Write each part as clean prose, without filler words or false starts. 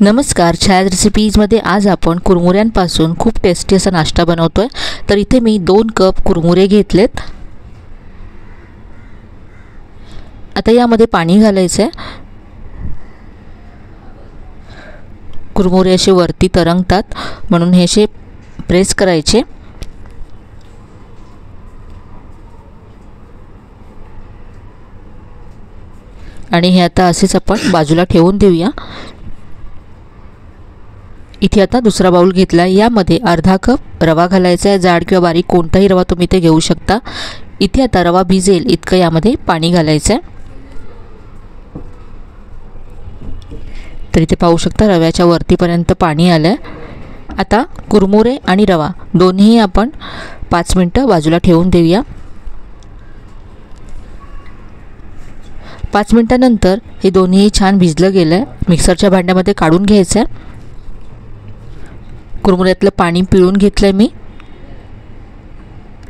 नमस्कार, छायाज रेसिपीजमध्ये आज आपण कुरमुऱ्यांपासून खूप टेस्टी असा नाश्ता बनवतोय। तर इथे मी 2 कप कुरमुरे घेतलेत। आता यामध्ये पाणी घालायचं आहे। कुरमुरे असे वरती तरंगतात म्हणून हे असे प्रेस करायचे। आणि हे आता असेच आपण बाजूला ठेवून देऊया। इथे आता दुसरा बाउल घेतला, यामध्ये अर्धा कप रवा घालायचा आहे। जाड किंवा बारीक कोणताही रवा तुम्ही इथे घेऊ शकता। इथे आता रवा भिजेल इतकं यामध्ये पाणी घालायचं आहे। तर इथे पाहू शकता रव्याच्या वरतीपर्यंत पाणी आलं आहे। आता कुरमुरे आणि रवा दोन्ही आपण 5 मिनिटं बाजूला ठेवून देऊया। 5 मिनिटांनंतर हे दोन्ही छान भिजलं गेलं आहे। मिक्सरच्या भांड्यामध्ये काढून घ्यायचं आहे। कुरमुऱ्यातलं पाणी पिळून घेतलं मी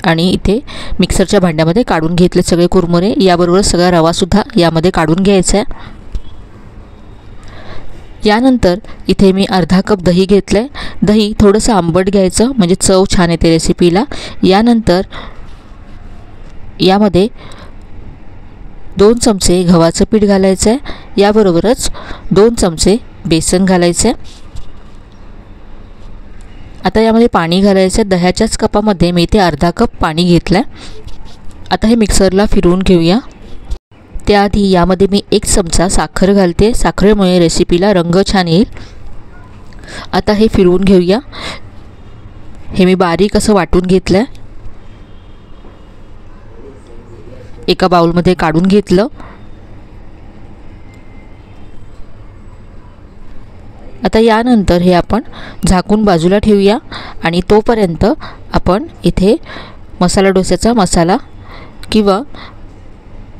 आणि इथे मिक्सरच्या भांड्यामध्ये काढून घेतले सगळे कुरमुरे। याबरोबर सगळा रवा सुद्धा यामध्ये काढून घ्यायचा आहे। यानंतर इथे मी अर्धा कप दही घेतलंय। दही थोडंसं आंबट घ्यायचं म्हणजे चव छान येते रेसिपीला। यानंतर यामध्ये 2 चमचे गव्हाचं पीठ घालायचं आहे। याबरोबरच 2 चमचे बेसन घालायचं आहे। आता यामध्ये पाणी घालायचं आहे। दह्याच्याच कपामध्ये मी इथे अर्धा कप पाणी घेतलं आहे। आता हे मिक्सरला फिरवून घेऊया। त्याआधी यामध्ये मी 1 चमचा साखर घालते। साखरेमुळे रेसिपीला रंग छान येईल। आता हे फिरवून घेऊया। हे मी बारीक असं वाटून घेतलं आहे। एका बाउलमध्ये काढून घेतलं। आता यानंतर हे आपण झाकून बाजूला ठेवूया आणि तोपर्यंत आपण इथे मसाला डोस्याचा मसाला किंवा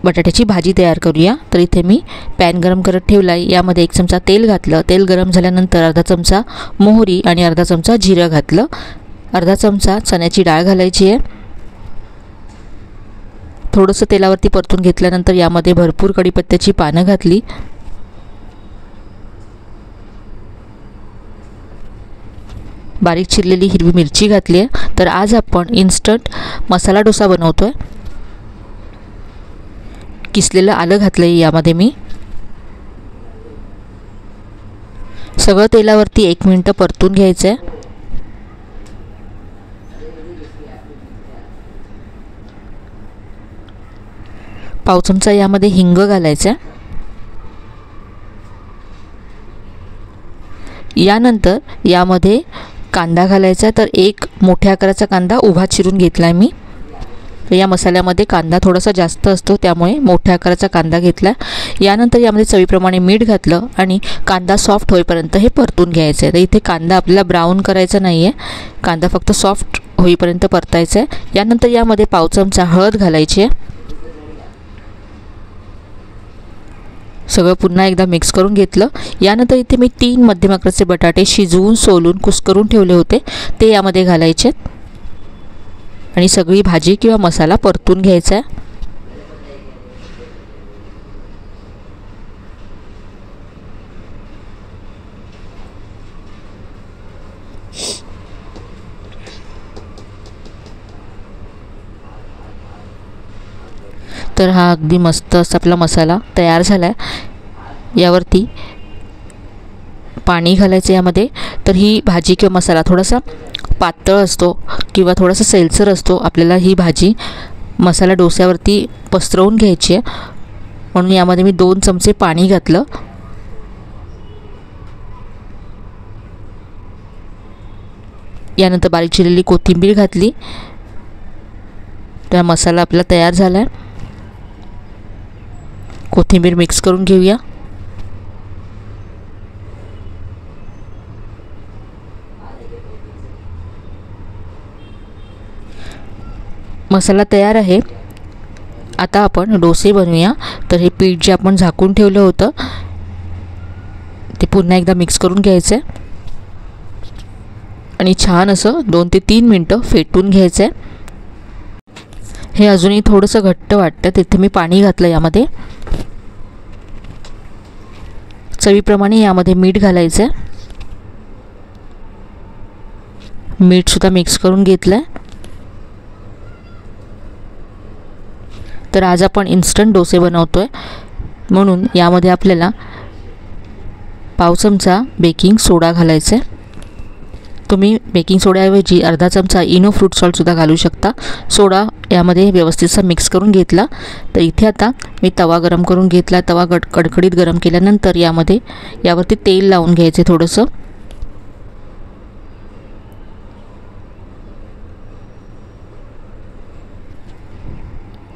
बटाट्याची भाजी तयार करूया। तर इथे मी पॅन गरम करत ठेवला आहे। यामध्ये 1 चमचा तेल घातलं। तेल गरम झाल्यानंतर अर्धा चमचा मोहरी आणि अर्धा चमचा जिरं घातलं। अर्धा चमचा चण्याची डाळ घालायची आहे। थोडंसं तेलावरती परतून घेतल्यानंतर यामध्ये भरपूर कढीपत्त्याची पानं घातली। बारीक चिरलेली हिरवी मिरची घातली आहे। तर आज आपण इन्स्टंट मसाला डोसा बनवतोय। किसलेलं आलं घातलंय यामध्ये मी। सगळं तेलावरती 1 मिनिट परतून घ्यायचं आहे। पाव चमचा यामध्ये हिंग घालायचा आहे। यानंतर यामध्ये कांदा घालायचा। तर 1 मोठ्या आकाराचा कांदा उभा चिरून घेतलाय मी। या मसाल्यामध्ये कांदा थोडासा जास्त असतो त्यामुळे मोठ्या आकाराचा कांदा घेतला। यानंतर यामध्ये चवीप्रमाणे मीठ घातलं आणि कांदा सॉफ्ट होईपर्यंत हे परतून घ्यायचं आहे। तर इथे कांदा आपल्याला ब्राऊन करायचा नाही आहे, कांदा फक्त सॉफ्ट होईपर्यंत परतायचा आहे। यानंतर यामध्ये पाव चमचा हळद घालायची आहे। सगळं पुन्हा एकदा मिक्स करून घेतलं। यानंतर इथे मी 3 मध्यम आकाराचे बटाटे शिजवून सोलून कुस्करून ठेवले होते ते यामध्ये घालायचे आणि सगळी भाजी किंवा मसाला परतून घ्यायचा आहे। तर हा अगदी मस्त असा आपला मसाला तयार झाला आहे। यावरती पाणी घालायचं यामध्ये। तर ही भाजी किंवा मसाला थोडासा पातळ असतो किंवा थोडासा सैलसर असतो। आपल्याला ही भाजी मसाला डोस्यावरती पसरवून घ्यायची आहे म्हणून यामध्ये मी 2 चमचे पाणी घातलं। यानंतर बारीक चिरलेली कोथिंबीर घातली। तर मसाला आपला तयार झाला आहे। कोथिंबीर मिक्स करून घेऊया। मसाला तयार आहे। आता आपण डोसे बनवूया। तर हे पीठ जे आपण झाकून ठेवलं होतं ते पुन्हा एकदा मिक्स करून घ्यायचं आहे आणि छान असं 2 ते 3 मिनिटं फेटून घ्यायचं आहे। हे अजूनही थोडंसं घट्ट वाटतं, तिथे मी पाणी घातलं यामध्ये। चवीप्रमाणे यामध्ये मीठ घालायचं आहे. मीठसुद्धा मिक्स करून घेतलं आहे. तर आज आपण इन्स्टंट डोसे बनवतो आहे, म्हणून यामध्ये आपल्याला पाव चमचा बेकिंग सोडा घालायचा आहे. तुम्ही बेकिंग सोड्याऐवजी अर्धा चमचा इनो फ्रूट सॉल्टसुद्धा घालू शकता. सोडा यामध्ये व्यवस्थितसा मिक्स करून घेतला. तर इथे आता मी तवा गरम करून घेतला. तवा कडकडीत गरम केल्यानंतर यावरती तेल लावून घ्यायचे थोडंसं.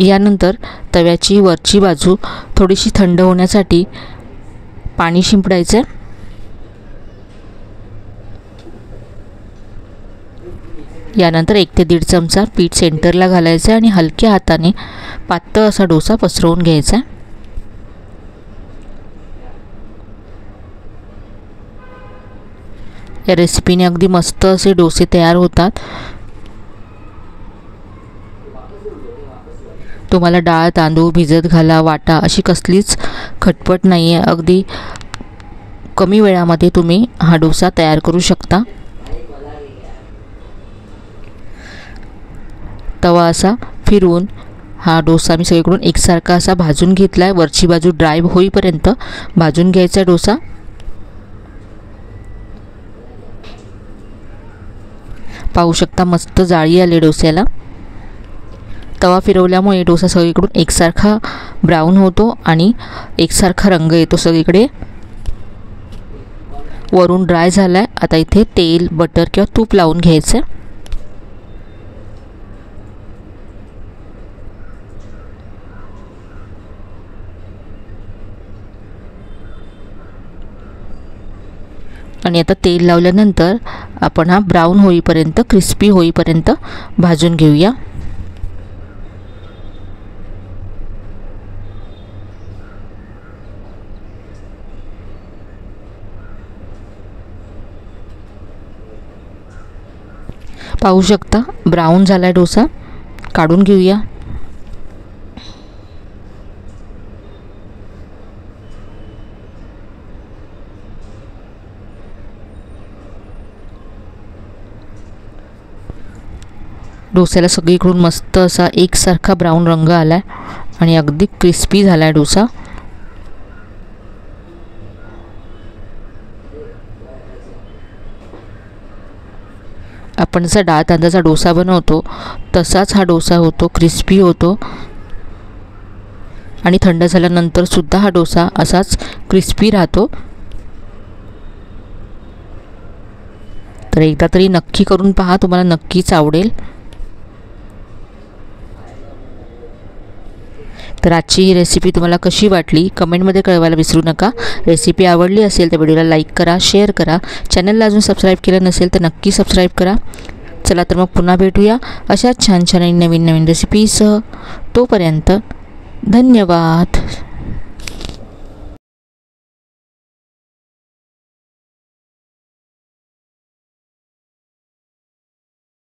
यानंतर तव्याची वरची बाजू थोडीशी थंड होण्यासाठी पाणी शिंपडायचं आहे. यानंतर 1 ते 1.5 चमचा पीठ सेंटरला घालायचं आणि हलक्या हाताने पातळ असा डोसा पसरवून घ्यायचा. या रेसिपीने अगदी मस्त असे डोसे तयार होतात. तुम्हाला डाळ तांदूळ भिजत घाला वाटा अशी कसलीच खटपट नाही आहे. अगदी कमी वेळामध्ये तुम्ही हा डोसा तयार करू शकता. तवा असा फिरवून हा डोसा मी सगळीकडून एकसारखा असा भाजून घेतला आहे. वरची बाजू ड्राय होईपर्यंत भाजून घ्यायचा डोसा. पाहू शकता मस्त जाळी आली डोस्याला. तवा फिरवल्यामुळे डोसा सगळीकडून एकसारखा ब्राऊन होतो आणि एकसारखा रंग येतो सगळीकडे. वरून ड्राय झाला आहे. आता इथे तेल बटर किंवा तूप लावून घ्यायचं. आणि आता तेल लावल्यानंतर आपण हा ब्राऊन होईपर्यंत क्रिस्पी होईपर्यंत भाजून घेऊया. पाहू शकता ब्राऊन झाला डोसा. काढून घेऊया. डोस्याला सगळीकडून मस्त असा एकसारखा ब्राऊन रंग आला आहे आणि अगदी क्रिस्पी झाला आहे डोसा. आपण जसा डाळ तांदळाचा डोसा बनवतो तसाच हा डोसा होतो. क्रिस्पी होतो आणि थंड झाल्यानंतर सुद्धा हा डोसा असाच क्रिस्पी राहतो. तर एकदा तरी नक्की करून पहा, तुम्हाला नक्कीच आवडेल. तर आजची ही रेसिपी तुम्हाला कशी वाटली कमेंटमध्ये कळवायला विसरू नका. रेसिपी आवडली असेल तर व्हिडिओला लाईक करा, शेअर करा. चॅनलला अजून सबस्क्राईब केलं नसेल तर नक्की सबस्क्राईब करा. चला तर मग पुन्हा भेटूया अशाच छान छान आणि नवीन नवीन रेसिपीसह. तोपर्यंत धन्यवाद.